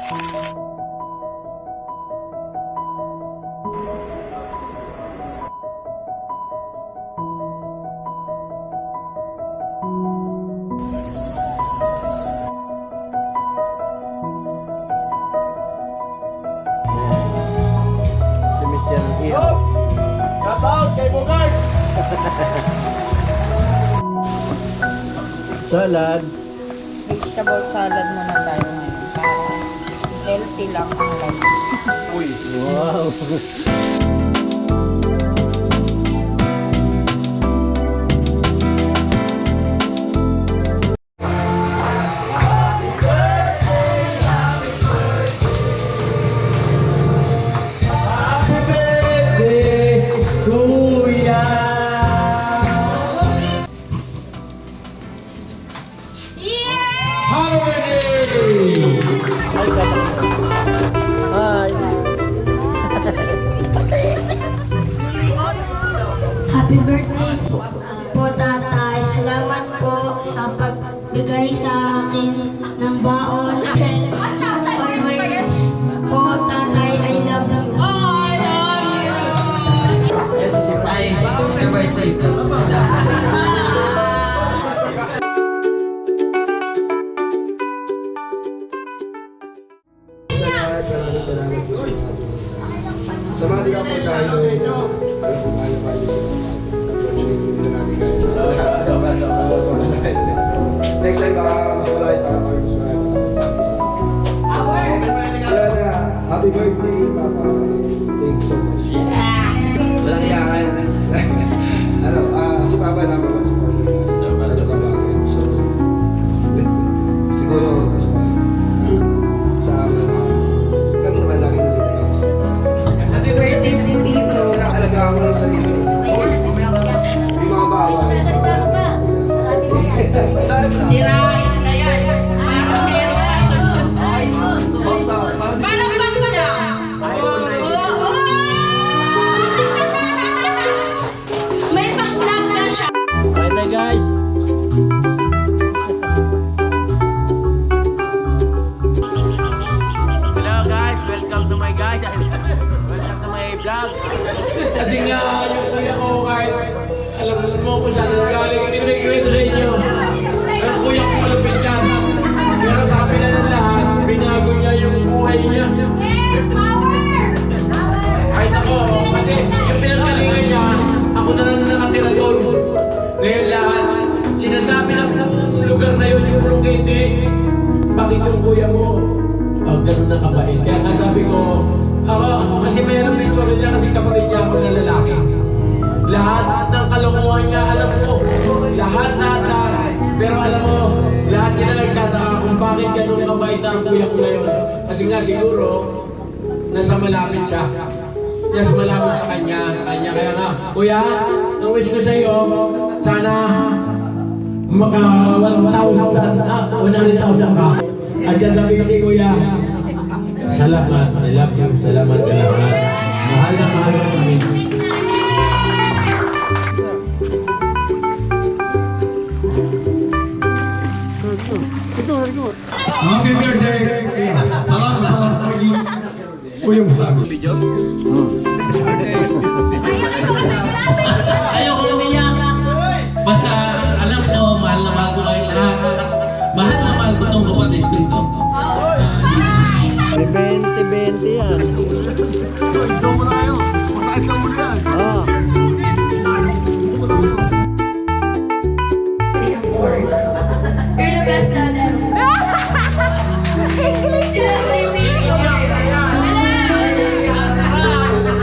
Si Mr. Iho. Shout out kay Bogart! Salad. Vegetable salad muna tayo ngayon para healthy lang ang life. Uy! Wow. Hi. Happy birthday po, tatay. Salamat po sa pagbigay sa akin ng baon. Always po, tatay. I love you. Yes, si Tay. Happy birthday po. Maraming salamat po sa mga di ka po tayo alam po paano pa yung unfortunately hindi na namin kaya sa lahat. Next time baka mas malaki pa ako mas malaki pa. Kaya na, happy birthday Papa. Thank you so much. Walang iyakan. Ano, si Papa naman once for sa nagbabagan. So, siguro sa kami naman lagi na sila. Happy birthday po, Tito. Alagaan ko lang sa sarili. Yung mga bawal. Sirain na yan. Parang meron ka sunod. Parang baksa na. May pang-vlog na siya. Bye bye guys. Hello guys, welcome to my guys. Welcome to my vlog. Kasi nga, yung kuya ko kahit alam mo kung saan nanggaling, hindi ko nagkikwento sa inyo. Yung kuya ko malupit yan. Pero sa kapila ng lahat, binago niya yung buhay niya. Kahit ako, kasi yung pinanggalingan niya, ako na lang nakatira doon. Ngayon lahat, sinasabi ng lugar na yun, yung puro hindi. Bakit yung kuya mo? Ganun na kabait. Kaya nga sabi ko, ako kasi may alam na istorya niya kasi kapatid niya ako na lalaki. Lahat ng kalokohan niya, alam ko. Lahat. Pero alam mo, lahat sila nagtataka kung bakit ganun kabait ang kuya ko na yun. Kasi nga siguro, nasa malapit siya. Nasa malapit sa kanya. Kaya nga, kuya, ang wish ko sa iyo, sana maka 100,000 ka. At sasabihin si kuya, salamat, I love you, salamat sa lahat. Mahal na kami. Happy birthday! Salamat sa kuya mo sa amin. Ayoko umiyak. Basta alam ko, mahal na mahal ko kayo lahat. Mahal na mahal ko itong kapatid ko ito. May 20-20 yan. Ito mo na kayo. Masakit sa ulo yan. Ah. You're the best dad ever. English yun.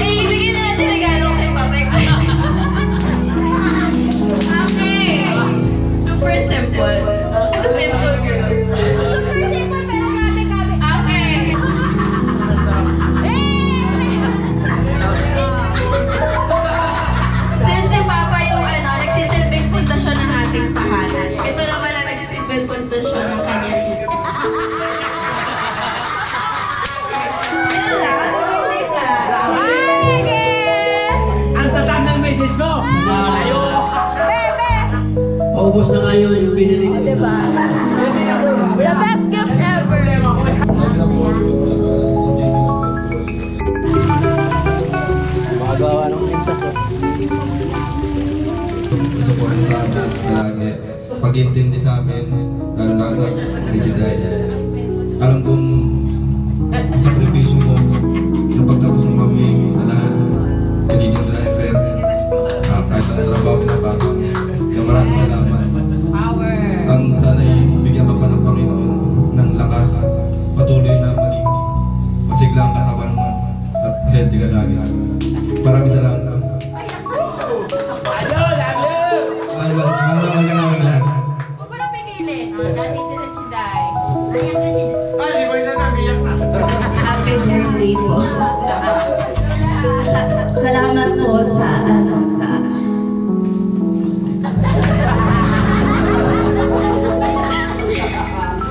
Eh, bigyan na natin regalo kay Papa. Okay. Super simple. As a simple girl. Super simple pero grabe. Okay. Since si Papa yung nagsisilbing pundasyon ng ating tahanan, ito naman ang nagsisilbing pundasyon ng kanyang Ang tatag ng message mo! Sa'yo! Paubos na nga yung binili ko. Diba? The best gift ever. pag-intindi sa amin, lalo na sa Rigiday. Alam kong sakripisyo mo, napagtapos mo kami sa lahat, pagiging driver, kahit ang trabaho pinapasok. Kaya maraming salamat. Power. Ang sana'y bigyan ka pa ng Panginoon ng lakas, patuloy na maging masigla ang katawan mo at healthy ka lagi. Maraming salamat. Malaman ka namin lahat. Huwag mo nang pigilin. Nandito na si Day. Ayan na si Ay, di ba isa namiyak na? Happy birthday po. Salamat po sa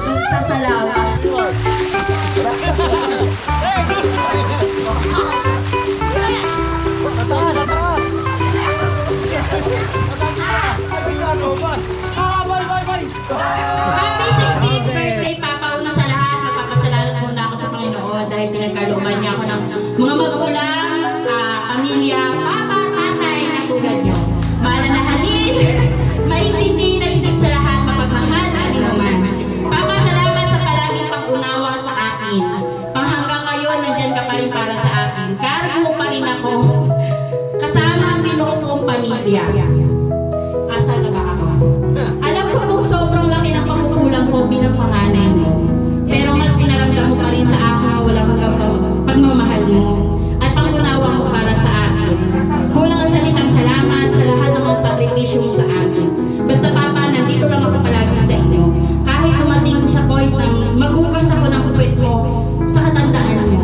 basta salamat. Happy 60th birthday, Papa. Una sa lahat, magpapasalamat muna ako sa Panginoon dahil pinagkalooban niya ako ng mga magulang, pamilya, papa, tatay, na tulad niyo. Maalalahanin, maintindihin na ligtas sa lahat, mapagmahal, anuman. Papa, salamat sa palaging pang-unawa sa akin. Hanggang ngayon, nandyan ka pa rin para sa akin. Cargo pa rin ako. Kasama ang binuo kong pamilya. Asa na ba ako? Alam ko kung sobrang laki ng pagkukulang ko bilang panganay mo. Pero mas pinaramdam mo pa rin sa akin na walang hanggang pagmamahal mo at pangunawa mo para sa akin. Kulang ang salitang salamat sa lahat ng mga sakripisyo mo sa amin. Basta Papa, nandito lang ako palagi sa inyo. Kahit dumating sa point na magugas ako ng puwet mo sa katandaan mo.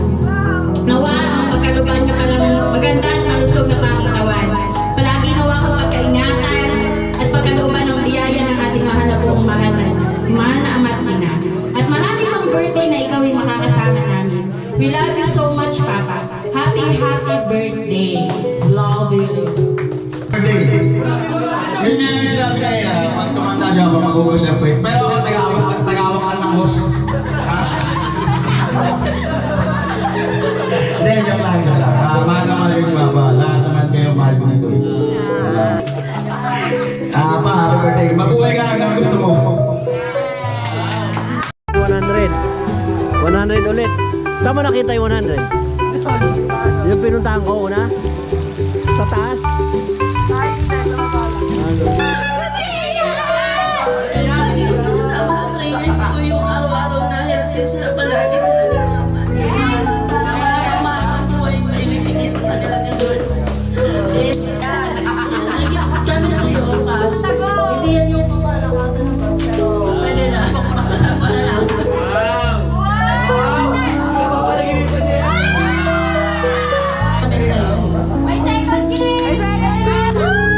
Nawa, pagkaluban ka pa ng maganda at malusog na pangatawan. Palagi nawa kang pagkaingatan at pagkalooban ng biyaya ng ating mahal na buong mahal na ama't ina. At maraming pang birthday na ikaw ay makakasama namin. We love you so much, Papa. Happy birthday. Love you. Yun nga yung sinabi kanina, pag tumanda siya, mag-ugas siya po. Pero ako tagawak lang ng boss. Hindi, joke lang. Mahal na mahal ko si Papa. Lahat naman kayo mahal ko dito. Pa, happy birthday. Mabuhay ka hanggang gusto mo. 100. 100 ulit. Saan mo nakita yung 100? Yung pinuntahan ko una? Sa taas? Ano? Sinasama sa trainers ko yung araw-araw na healthy sila palagi sila ni Mama. Sana marami buhay pa ibibigay sa kanila ni Lord. Nagigipot kami ng iyo pa. Hindi yan yung pamalakasan ko. Pero pwede na. Makasama na lang. Kami sa'yo. May second gift!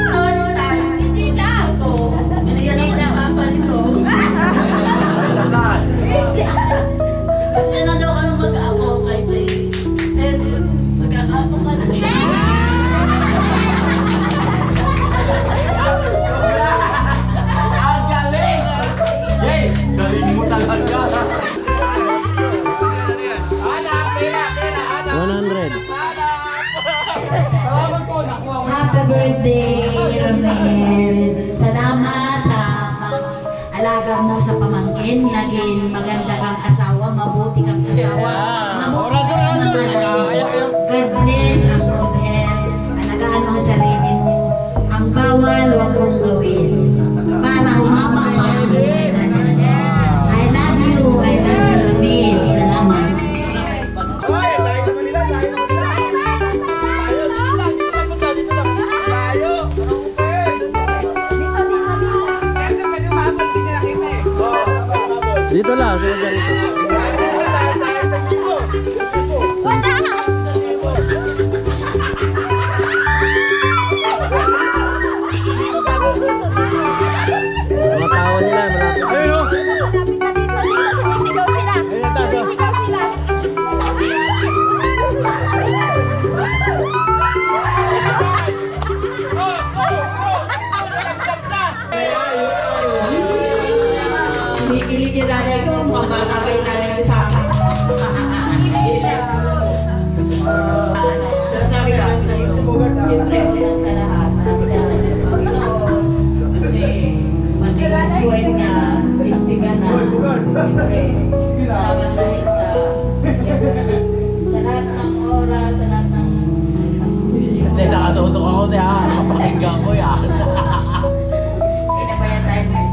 Third time, hindi na ako. Binigyan ako ng papa nito. Kasi na daw kami mag-apo kay Tay. And mag-apo ka na. Ang galing! Yay! Galing mo talaga! Ana, pera, ana! 100. Salamat po, nakuha ko. Happy birthday, Romel. Salamat sa alaga mo sa pamangkin. Naging maganda kang asawa, mabuti kang asawa. Mabuti kang God bless ang good health. Alagaan mo ang sarili mo. Ang bawal, huwag mong gawin. Para humaba pa ang buhay natin. I love you, Romel. Salamat. Dito lang, sunod ka rito. Mga tao nila, malapit. Malapit na dito. Sumisigaw sila. Sumisigaw sila. Kinikilig yung nanay ko, mukhang bata pa yung nanay ko sa akin. Sasabi ko sa iyo, siyempre, sa lahat, maraming salamat sa Panginoon. Kasi, when na 60 ka na, siyempre, salamat dahil sa lahat ng oras, sa lahat ng Hindi, nakatutok ako niya. Kapakinggan ko yan.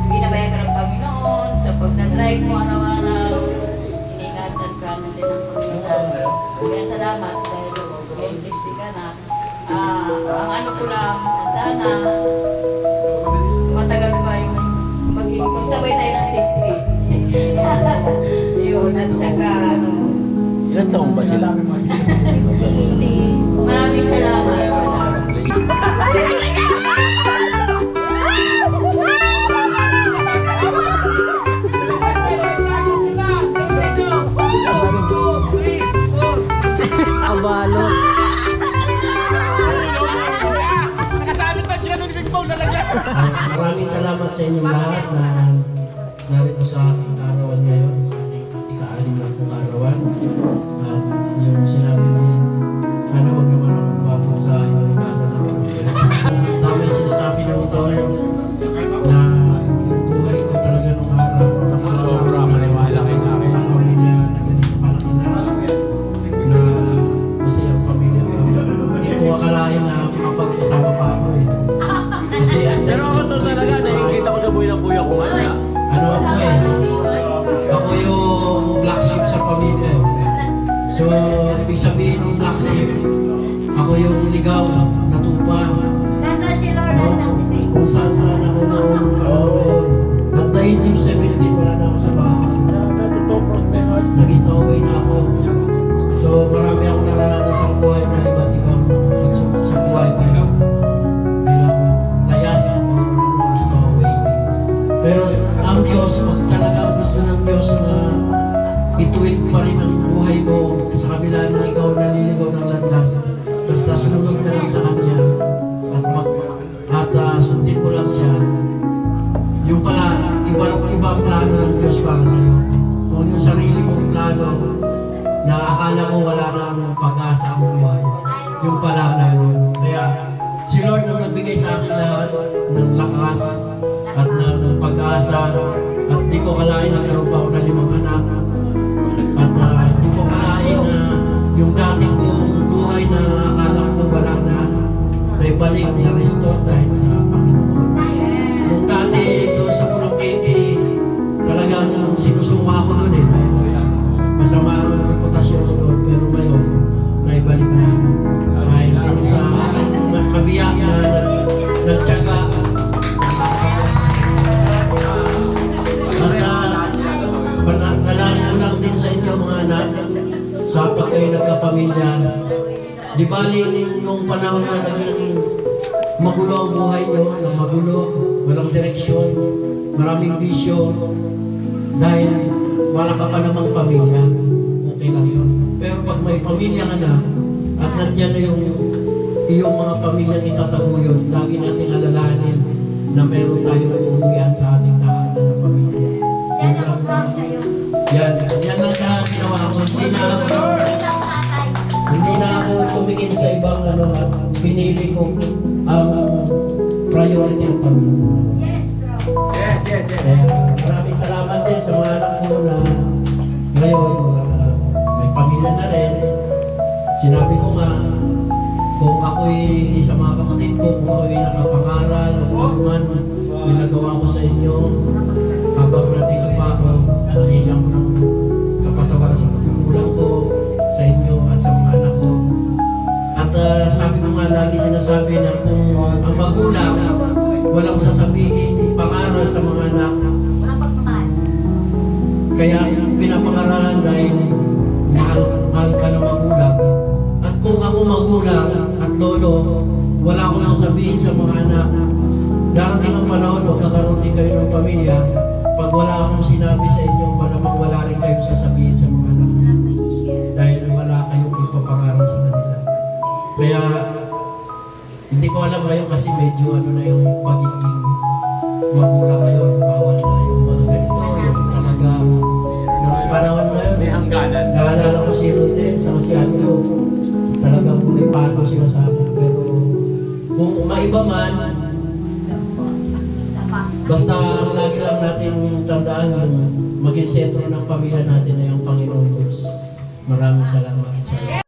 binabayan ka ng Panginoon sa pagdadrive mo araw-araw. Iningatan ka natin ng Panginoon. Kaya salamat dahil ngayon 60 ka na. Ang ano ko lang, sana matagal pa yung magsabay tayo ng 60. Yun, at saka ano. Ilan taong ba sila? Maraming salamat. Abalo. Maraming salamat sa inyong lahat na narito sa aking arawan ngayon, sa aking ika-anim na pong arawan. At yung sinabi ni, sana wag naman akong babot sa inyong basa na tama yung sinasabi ng ito na yung buhay ko talaga nung araw. Sobra, maniwala kayo sa akin. Ang pamilya na ganito palaki na masaya ang pamilya ko. Hindi ko akalain na makapagkasama pa ako eh. Kasi Pero ako to talaga, nakikita ko sa buhay ng kuya ko nga. ano ako eh, ako yung black sheep sa pamilya. So, ibig sabihin ng black sheep, ako yung ligaw na tupa. Nasaan si Lorna natin? Kung saan ako noon. At the age of 17, wala na ako sa bahay. Nag-stowaway na ako. So, marami akong naranasan sa buhay na iba't ibang pagsubok sa buhay bilang layas o stowaway. Pero ang Diyos, talagang gusto ng Diyos na ituwid pa rin ang buhay mo sa kabila na ikaw naliligaw ng landas. Basta sunod ka lang sa Kanya at sundin mo lang siya. Yung pala, ibang plano ng Diyos para sa iyo. Kung yung sarili mong plano na akala mo wala nang pag-asa ang buhay, yung pala na yun. Kaya si Lord nung nagbigay sa akin lahat ng lakas at ng pag-asa at di ko kalain na karoon pa ako ng 5 anak at di ko kalain na yung dati kong buhay na akala ko wala na ibalik na restore dahil sa Panginoon. Nung dati doon sa Purokete, talagang sinusuka ako doon eh. Masama ang reputasyon ko doon, pero ngayon, naibalik na. Dahil doon sa kabiyak na nagtyaga. At nalangin ko lang din sa inyo mga anak, sa pag kayo nagkapamilya, di bali nung panahon na naging magulo ang buhay nyo, ng magulo, walang direksyon, maraming bisyo, dahil wala ka pa namang pamilya, okay lang yun. Pero pag may pamilya ka na, at nandyan na yung iyong mga pamilyang itataguyod, lagi nating alalahanin na meron tayong uuwian sa ating tahanan ng pamilya. Diyan ako proud sa'yo. Yan lang sa ginawa ko. Hindi na ako tumingin sa ibang ano at pinili ko ang priority ang pamilya. Yes, bro. Kaya maraming salamat din sa mga anak ko na ngayon may pamilya na rin. Sinabi ko nga, kung ako'y sa mga kapatid ko, kung ako'y nakapangaral o kung man ginagawa ko sa inyo, habang nandito pa ako, nahihiyak ko ng kapatawaran sa pagkukulang ko sa inyo at sa mga anak ko. At sabi ko nga lagi sinasabi na kung ang magulang walang sasabihin pangaral sa mga anak, Walang pagmamahal. kaya pinapangaralan dahil mahal ka ng magulang. At kung ako magulang at lolo, wala akong sasabihin sa mga anak, darating ang panahon, magkakaroon din kayo ng pamilya. Pag wala akong sinabi sa inyo, malamang wala rin kayong sasabihin sa mga anak. Dahil wala kayong ipapangaral sa kanila. Kaya, hindi ko alam ngayon kasi medyo ano na yung pagiging magulang ngayon. Bawal na yung mga ganito, yung talaga, yung panahon na yun. May hangganan. Naalala ko si Rodel, sa si Anjo, talagang may paano sila sa akin. Pero, kung maiba man, Basta lagi lang natin tandaan yung maging sentro ng pamilya natin na yung Panginoon Diyos. Maraming salamat.